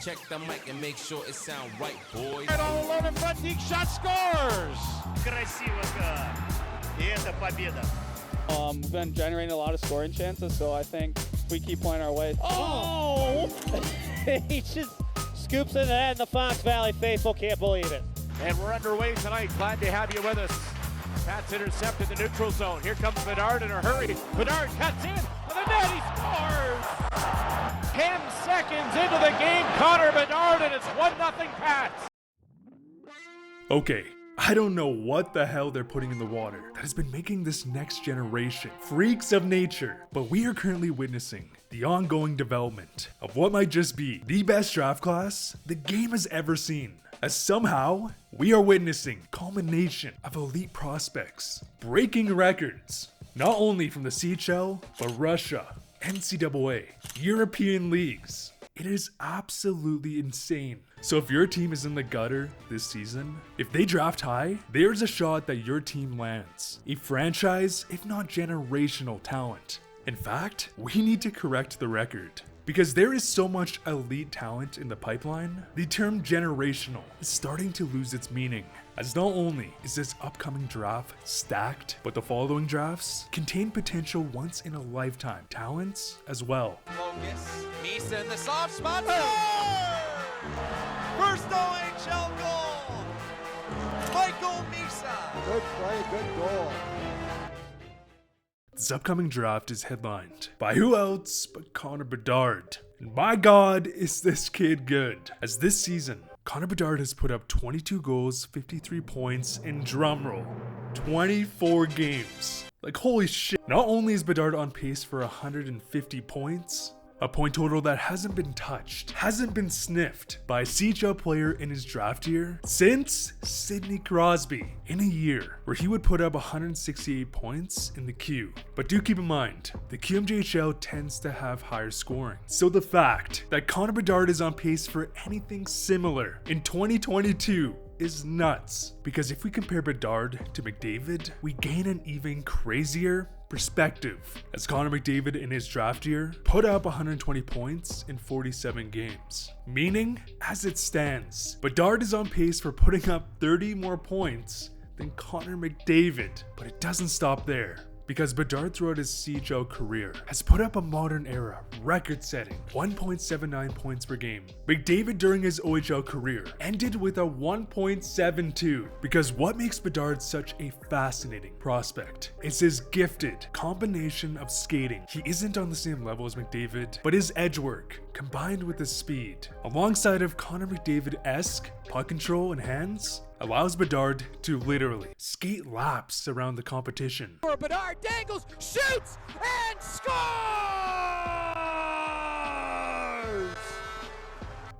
Check the mic and make sure it sound right, boys. And all alone in front, deep shot scores. Красиво как. И это победа. We've been generating a lot of scoring chances, so I think if we keep playing our way. Oh! He just scoops in the net, and the Fox Valley faithful can't believe it. And we're underway tonight. Glad to have you with us. Pat's intercept in the neutral zone. Here comes Bedard in a hurry. Bedard cuts in to the net. He scores! 10 seconds into the game, Connor Bedard, and it's 1-0 Pats. Okay, I don't know what the hell they're putting in the water that has been making this next generation freaks of nature, but we are currently witnessing the ongoing development of what might just be the best draft class the game has ever seen. As somehow, we are witnessing culmination of elite prospects, breaking records, not only from the CHL, but Russia, NCAA, European leagues. It is absolutely insane. So if your team is in the gutter this season, if they draft high, there's a shot that your team lands a franchise, if not generational talent. In fact, we need to correct the record. Because there is so much elite talent in the pipeline, the term generational is starting to lose its meaning. As not only is this upcoming draft stacked, but the following drafts contain potential once in a lifetime talents as well. Focus. Misa in the soft spot. First OHL goal. Michael Misa. Good play, good goal. This upcoming draft is headlined by who else but Connor Bedard. And my god, is this kid good. As this season, Connor Bedard has put up 22 goals, 53 points, and drumroll, 24 games. Like holy shit. Not only is Bedard on pace for 150 points, a point total that hasn't been touched, hasn't been sniffed by a CHL player in his draft year since Sidney Crosby in a year where he would put up 168 points in the Q. But do keep in mind, the QMJHL tends to have higher scoring. So the fact that Connor Bedard is on pace for anything similar in 2022 is nuts. Because if we compare Bedard to McDavid, we gain an even crazier perspective, as Connor McDavid in his draft year put up 120 points in 47 games. Meaning, as it stands, Bedard is on pace for putting up 30 more points than Connor McDavid. But it doesn't stop there, because Bedard throughout his CHL career has put up a modern era record-setting 1.79 points per game. McDavid during his OHL career ended with a 1.72, because what makes Bedard such a fascinating prospect is his gifted combination of skating. He isn't on the same level as McDavid, but his edge work combined with his speed, alongside of Connor McDavid-esque puck control and hands, allows Bedard to literally skate laps around the competition. Bedard dangles, shoots, and scores!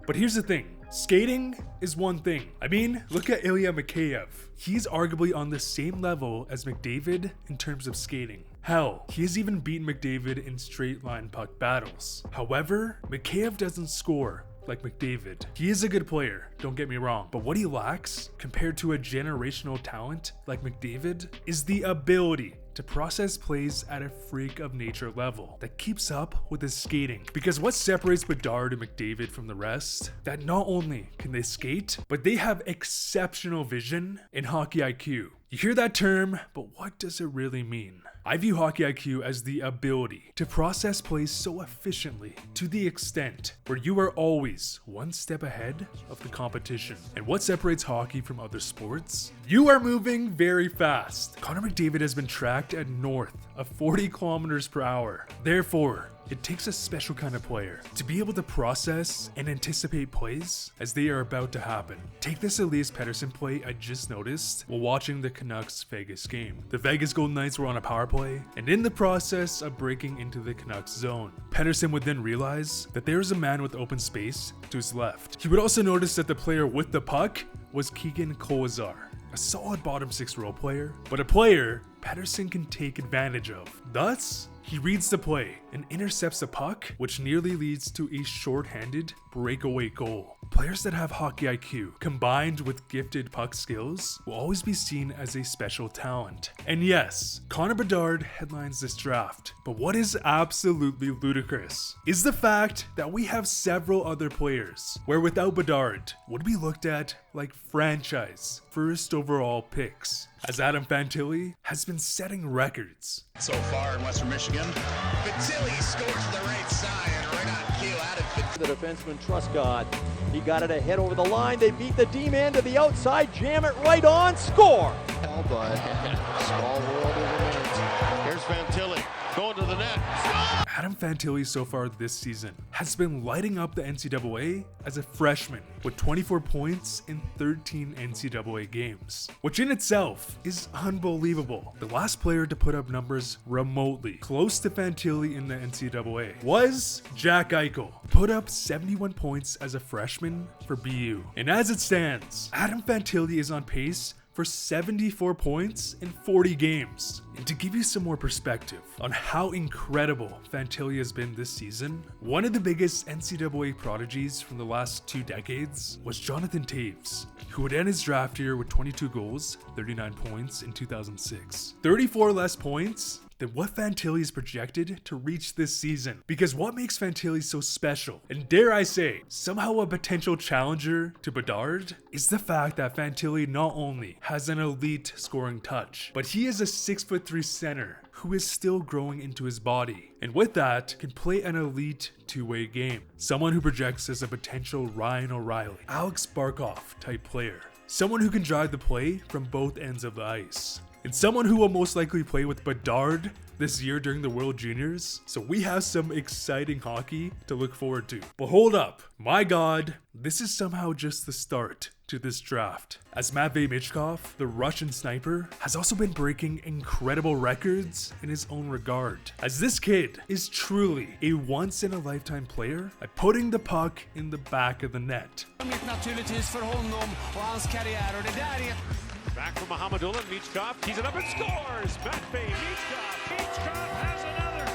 But here's the thing, skating is one thing. I mean, look at Ilya Mikheyev. He's arguably on the same level as McDavid in terms of skating. Hell, he has even beaten McDavid in straight line puck battles. However, Mikheyev doesn't score like McDavid. He is a good player, don't get me wrong, but what he lacks compared to a generational talent like McDavid is the ability to process plays at a freak of nature level that keeps up with his skating. Because what separates Bedard and McDavid from the rest, that not only can they skate, but they have exceptional vision and hockey IQ. You hear that term, but what does it really mean? I view hockey IQ as the ability to process plays so efficiently to the extent where you are always one step ahead of the competition. And what separates hockey from other sports? You are moving very fast. Connor McDavid has been tracked at north of 40 kilometers per hour. Therefore, it takes a special kind of player to be able to process and anticipate plays as they are about to happen. Take this Elias Pettersson play I just noticed while watching the Canucks Vegas game. The Vegas Golden Knights were on a power play, and in the process of breaking into the Canucks zone, Pettersson would then realize that there is a man with open space to his left. He would also notice that the player with the puck was Keegan Kolazar, a solid bottom six role player, but a player Pettersson can take advantage of. Thus, He reads the play and intercepts the puck, which nearly leads to a short-handed breakaway goal. Players that have hockey IQ combined with gifted puck skills will always be seen as a special talent. And yes, Connor Bedard headlines this draft, but what is absolutely ludicrous is the fact that we have several other players where without Bedard would be looked at like franchise first overall picks, as Adam Fantilli has been setting records. So far in Western Michigan, Fantilli scores from the right side and right on cue. Adam The defenseman Truscott, he got it ahead over the line. They beat the D-man to the outside, jam it right on, score! oh, but small world of a minute. Here's Fantilli going to the net. Adam Fantilli so far this season has been lighting up the NCAA as a freshman with 24 points in 13 NCAA games, which in itself is unbelievable. The last player to put up numbers remotely close to Fantilli in the NCAA was Jack Eichel, put up 71 points as a freshman for BU. And as it stands, Adam Fantilli is on pace for 74 points in 40 games. And to give you some more perspective on how incredible Fantilli has been this season, one of the biggest NCAA prodigies from the last 2 decades was Jonathan Taves, who would end his draft year with 22 goals, 39 points in 2006. 34 less points than what Fantilli is projected to reach this season. Because what makes Fantilli so special, and dare I say, somehow a potential challenger to Bedard, is the fact that Fantilli not only has an elite scoring touch, but he is a 6'3" center who is still growing into his body, and with that, can play an elite two-way game. Someone who projects as a potential Ryan O'Reilly, Alex Barkov type player. Someone who can drive the play from both ends of the ice. And someone who will most likely play with Bedard this year during the World Juniors, so we have some exciting hockey to look forward to. But hold up, my god, this is somehow just the start to this draft, as Matvei Michkov, the Russian sniper, has also been breaking incredible records in his own regard, as this kid is truly a once-in-a-lifetime player at putting the puck in the back of the net. Back from Mohamedullah, Michkov tees it up and scores! Matvei Michkov! Michkov has another!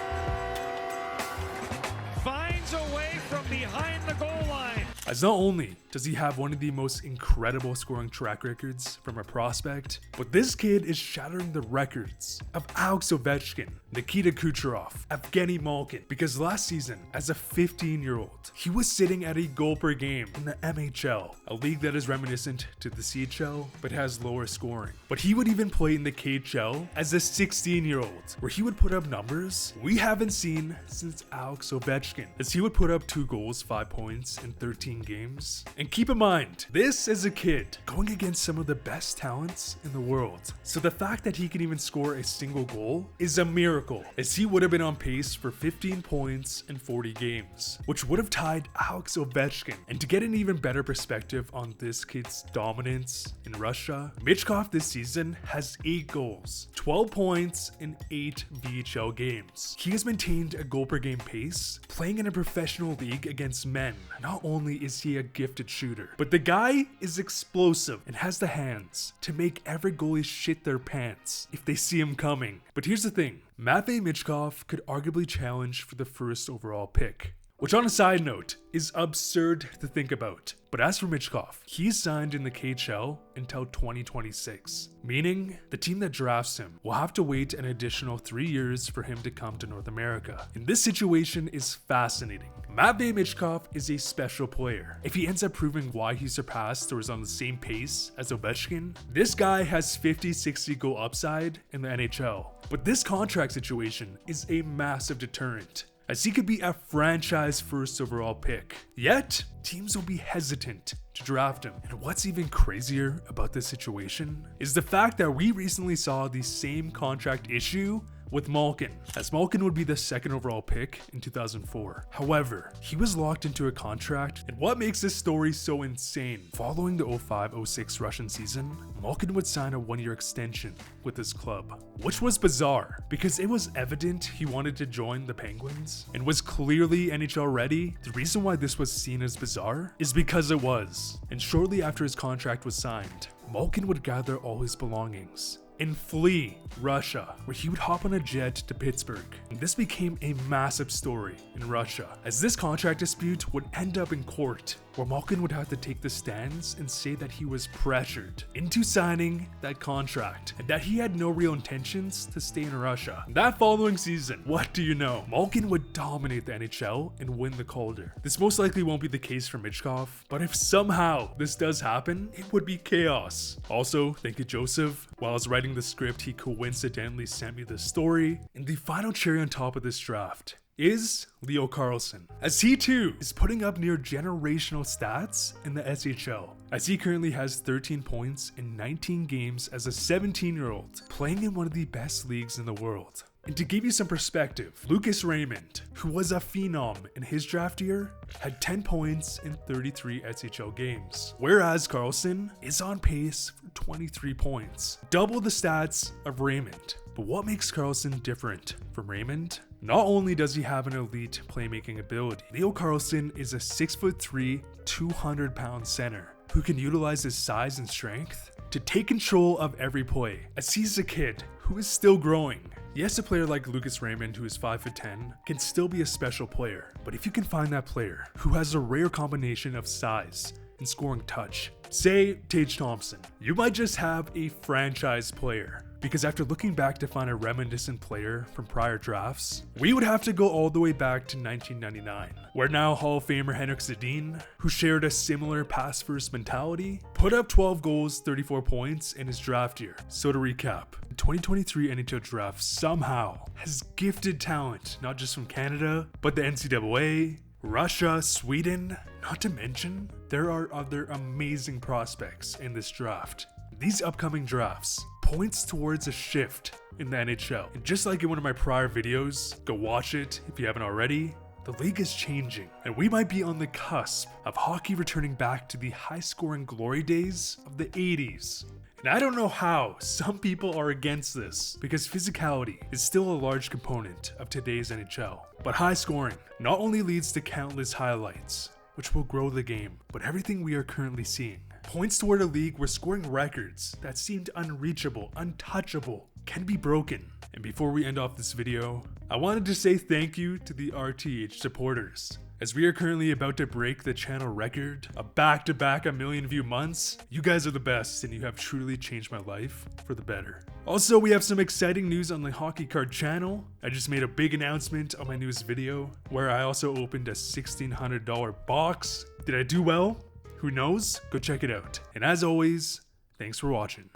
Finds a way from behind the goal line. As not only does he have one of the most incredible scoring track records from a prospect, but this kid is shattering the records of Alex Ovechkin, Nikita Kucherov, Evgeny Malkin, because last season, as a 15-year-old, he was sitting at a goal per game in the MHL, a league that is reminiscent to the CHL, but has lower scoring. But he would even play in the KHL as a 16-year-old, where he would put up numbers we haven't seen since Alex Ovechkin, as he would put up 2 goals, 5 points in 13 games. And keep in mind, this is a kid going against some of the best talents in the world. So the fact that he can even score a single goal is a miracle, as he would have been on pace for 15 points in 40 games, which would have tied Alex Ovechkin. And to get an even better perspective on this kid's dominance in Russia, Michkov this season has 8 goals, 12 points in 8 VHL games. He has maintained a goal per game pace, playing in a professional league against men. Not only is he a gifted shooter, but the guy is explosive and has the hands to make every goalie shit their pants if they see him coming. But here's the thing, Matvei Mitchkov could arguably challenge for the first overall pick, which on a side note is absurd to think about. But as for Michkov, he's signed in the KHL until 2026, meaning the team that drafts him will have to wait an additional 3 years for him to come to North America. And this situation is fascinating. Matvei Michkov is a special player. If he ends up proving why he surpassed or is on the same pace as Ovechkin, this guy has 50-60 goal upside in the NHL. But this contract situation is a massive deterrent, as he could be a franchise first overall pick. Yet, teams will be hesitant to draft him. And what's even crazier about this situation is the fact that we recently saw the same contract issue with Malkin, as Malkin would be the 2nd overall pick in 2004. However, he was locked into a contract, and what makes this story so insane, following the 05-06 Russian season, Malkin would sign a 1-year extension with his club, which was bizarre because it was evident he wanted to join the Penguins and was clearly NHL ready. The reason why this was seen as bizarre is because it was, and shortly after his contract was signed, Malkin would gather all his belongings and flee Russia, where he would hop on a jet to Pittsburgh. And this became a massive story in Russia, as this contract dispute would end up in court, where Malkin would have to take the stands and say that he was pressured into signing that contract and that he had no real intentions to stay in Russia. That following season, what do you know? Malkin would dominate the NHL and win the Calder. This most likely won't be the case for Mitchkov, but if somehow this does happen, it would be chaos. Also, thank you Joseph. While I was writing the script, he coincidentally sent me this story. And the final cherry on top of this draft is Leo Carlsson, as he too is putting up near generational stats in the SHL, as he currently has 13 points in 19 games as a 17-year-old playing in one of the best leagues in the world. And to give you some perspective, Lucas Raymond, who was a phenom in his draft year, had 10 points in 33 SHL games, whereas Carlsson is on pace for 23 points, double the stats of Raymond. But what makes Carlsson different from Raymond? Not only does he have an elite playmaking ability, Leo Carlsson is a 6'3", 200-pound center who can utilize his size and strength to take control of every play, as he's a kid who is still growing. Yes, a player like Lucas Raymond, who is 5'10", can still be a special player, but if you can find that player who has a rare combination of size and scoring touch, say Tage Thompson, you might just have a franchise player. Because after looking back to find a reminiscent player from prior drafts, we would have to go all the way back to 1999, where now Hall of Famer Henrik Sedin, who shared a similar pass-first mentality, put up 12 goals, 34 points in his draft year. So to recap, the 2023 NHL draft somehow has gifted talent, not just from Canada, but the NCAA, Russia, Sweden, not to mention, there are other amazing prospects in this draft. These upcoming drafts points towards a shift in the NHL. And just like in one of my prior videos, go watch it if you haven't already, the league is changing, and we might be on the cusp of hockey returning back to the high-scoring glory days of the 80s. And I don't know how some people are against this, because physicality is still a large component of today's NHL. But high scoring not only leads to countless highlights, which will grow the game, but everything we are currently seeing points toward a league where scoring records that seemed unreachable, untouchable, can be broken. And before we end off this video, I wanted to say thank you to the RTH supporters. As we are currently about to break the channel record of back-to-back 1 million view months, you guys are the best and you have truly changed my life for the better. Also, we have some exciting news on the Hockey Card channel. I just made a big announcement on my newest video where I also opened a $1,600 box. Did I do well? Who knows? Go check it out. And as always, thanks for watching.